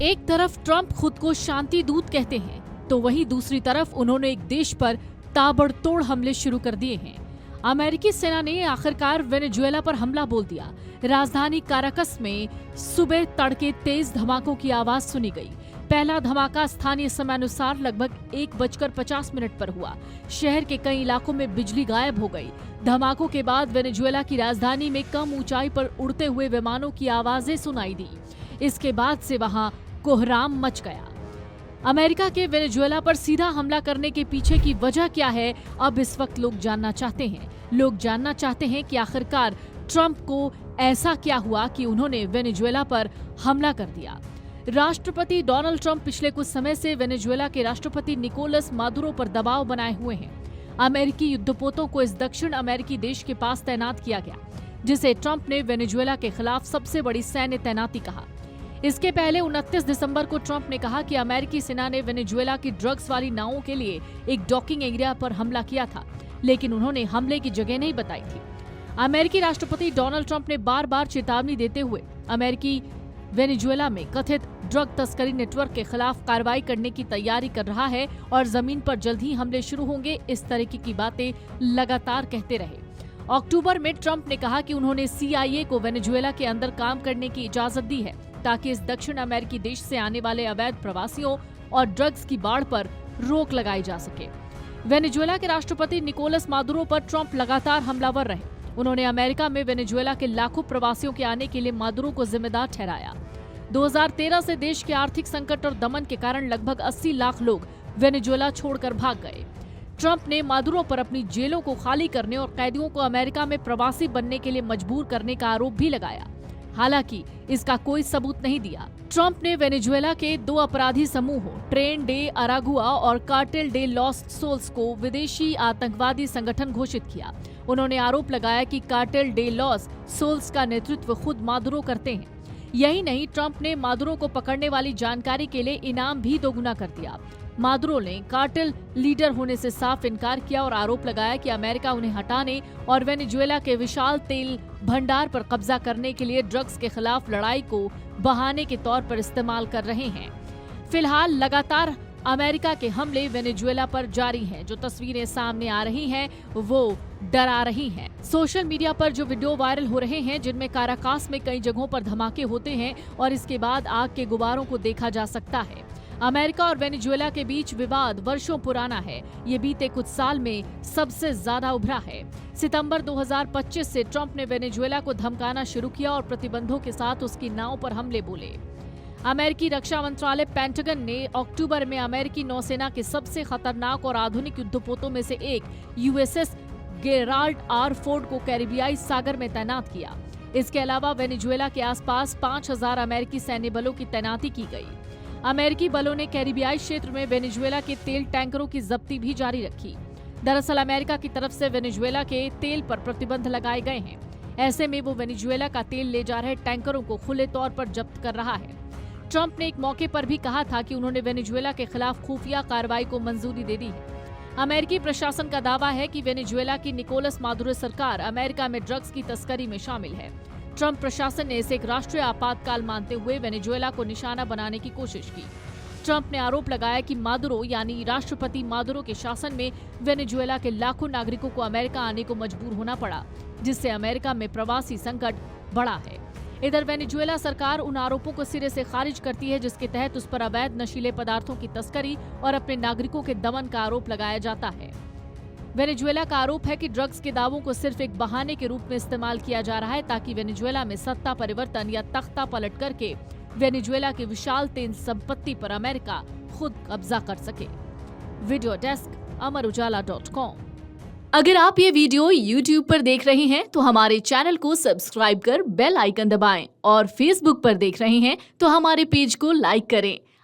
एक तरफ ट्रंप खुद को शांति दूत कहते हैं, तो वहीं दूसरी तरफ उन्होंने एक देश पर ताबड़तोड़ हमले शुरू कर दिए हैं। अमेरिकी सेना ने आखिरकार वेनेजुएला पर हमला बोल दिया। राजधानी काराकस में सुबह तड़के तेज धमाकों की आवाज सुनी गई। पहला धमाका स्थानीय समयानुसार लगभग 1:50 पर हुआ। शहर के कई इलाकों में बिजली गायब हो गई। धमाकों के बाद वेनेजुएला की राजधानी में कम ऊंचाई पर उड़ते हुए विमानों की आवाजें सुनाई दी। इसके बाद से वहां कोहराम मच गया। अमेरिका के वेनेजुएला पर सीधा हमला करने के पीछे की वजह क्या है, अब इस वक्त लोग जानना चाहते हैं। लोग जानना चाहते हैं कि आखिरकार ट्रंप को ऐसा क्या हुआ कि उन्होंने वेनेजुएला पर हमला कर दिया। राष्ट्रपति डोनाल्ड ट्रंप पिछले कुछ समय से वेनेजुएला के राष्ट्रपति निकोलस मादुरो पर दबाव बनाए हुए हैं। अमेरिकी युद्धपोतों को इस दक्षिण अमेरिकी देश के पास तैनात किया गया, जिसे ट्रंप ने वेनेजुएला के खिलाफ सबसे बड़ी सैन्य तैनाती कहा। इसके पहले 29 दिसंबर को ट्रंप ने कहा कि अमेरिकी सेना ने वेनेजुएला की ड्रग्स वाली नावों के लिए एक डॉकिंग एरिया पर हमला किया था, लेकिन उन्होंने हमले की जगह नहीं बताई थी। अमेरिकी राष्ट्रपति डोनाल्ड ट्रंप ने बार बार चेतावनी देते हुए अमेरिकी वेनेजुएला में कथित ड्रग तस्करी नेटवर्क के खिलाफ कार्रवाई करने की तैयारी कर रहा है और जमीन पर जल्द ही हमले शुरू होंगे, इस तरीके की बातें लगातार कहते रहे। अक्टूबर में ट्रंप ने कहा कि उन्होंने CIA को वेनेजुएला के अंदर काम करने की इजाजत दी है, ताकि इस दक्षिण अमेरिकी देश से आने वाले अवैध प्रवासियों और ड्रग्स की बाढ़ पर रोक लगाई जा सके। वेनेजुएला के राष्ट्रपति निकोलस मादुरो पर ट्रंप लगातार हमलावर रहे। उन्होंने अमेरिका में वेनेजुएला के लाखों प्रवासियों के आने के लिए मादुरो को जिम्मेदार ठहराया। 2013 से देश के आर्थिक संकट और दमन के कारण लगभग 80 लाख लोग वेनेजुएला छोड़कर भाग गए। ट्रंप ने मादुरो पर अपनी जेलों को खाली करने और कैदियों को अमेरिका में प्रवासी बनने के लिए मजबूर करने का आरोप भी लगाया। हालांकि इसका कोई सबूत नहीं दिया। ट्रंप ने वेनेजुएला के 2 अपराधी समूहों ट्रेन डे अरागुआ और कार्टेल डे लॉस सोल्स को विदेशी आतंकवादी संगठन घोषित किया। उन्होंने आरोप लगाया कि कार्टेल डे लॉस सोल्स का नेतृत्व खुद मादुरो करते हैं। यही नहीं, ट्रंप ने मादुरो को पकड़ने वाली जानकारी के लिए इनाम भी दोगुना कर दिया। मादुरो ने कार्टेल लीडर होने से साफ इनकार किया और आरोप लगाया कि अमेरिका उन्हें हटाने और वेनेजुएला के विशाल तेल भंडार पर कब्जा करने के लिए ड्रग्स के खिलाफ लड़ाई को बहाने के तौर पर इस्तेमाल कर रहे हैं। फिलहाल लगातार अमेरिका के हमले वेनेजुएला पर जारी हैं। जो तस्वीरें सामने आ रही हैं वो डरा रही हैं। सोशल मीडिया पर जो वीडियो वायरल हो रहे हैं, जिनमें काराकास में कई जगहों पर धमाके होते हैं और इसके बाद आग के गुबारों को देखा जा सकता है। अमेरिका और वेनेजुएला के बीच विवाद वर्षों पुराना है। ये बीते कुछ साल में सबसे ज्यादा उभरा है। सितंबर 2025 से ट्रंप ने वेनेजुएला को धमकाना शुरू किया और प्रतिबंधों के साथ उसकी नाव पर हमले बोले। अमेरिकी रक्षा मंत्रालय पेंटागन ने अक्टूबर में अमेरिकी नौसेना के सबसे खतरनाक और आधुनिक युद्धपोतों में से एक USS गेराल्ड R. फोर्ड को कैरिबियाई सागर में तैनात किया। इसके अलावा वेनेजुएला के आसपास 5000 अमेरिकी सैन्य बलों की तैनाती की गई। अमेरिकी बलों ने कैरिबियाई क्षेत्र में वेनेजुएला के तेल टैंकरों की जब्ती भी जारी रखी। दरअसल अमेरिका की तरफ से वेनेजुएला के तेल पर प्रतिबंध लगाए गए हैं। ऐसे में वो वेनेजुएला का तेल ले जा रहे टैंकरों को खुले तौर पर जब्त कर रहा है। ट्रंप ने एक मौके पर भी कहा था कि उन्होंने वेनेजुएला के खिलाफ खुफिया कार्रवाई को मंजूरी दे दी है। अमेरिकी प्रशासन का दावा है कि वेनेजुएला की निकोलस मादुरो सरकार अमेरिका में ड्रग्स की तस्करी में शामिल है। ट्रंप प्रशासन ने इसे एक राष्ट्रीय आपातकाल मानते हुए वेनेजुएला को निशाना बनाने की कोशिश की। ट्रंप ने आरोप लगाया कि मादुरो यानी राष्ट्रपति मादुरो के शासन में वेनेजुएला के लाखों नागरिकों को अमेरिका आने को मजबूर होना पड़ा, जिससे अमेरिका में प्रवासी संकट बढ़ा है। इधर वेनेजुएला सरकार उन आरोपों को सिरे से खारिज करती है जिसके तहत उस पर अवैध नशीले पदार्थों की तस्करी और अपने नागरिकों के दमन का आरोप लगाया जाता है। वेनेजुएला का आरोप है कि ड्रग्स के दावों को सिर्फ एक बहाने के रूप में इस्तेमाल किया जा रहा है, ताकि वेनेजुएला में सत्ता परिवर्तन या तख्ता पलट करके वेनेजुएला की विशाल तेल संपत्ति पर अमेरिका खुद कब्जा कर सके। Video desk amarujala.com। अगर आप ये वीडियो YouTube पर देख रहे हैं तो हमारे चैनल को सब्सक्राइब कर बेल आइकन दबाएं और Facebook पर देख रहे हैं तो हमारे पेज को लाइक करें।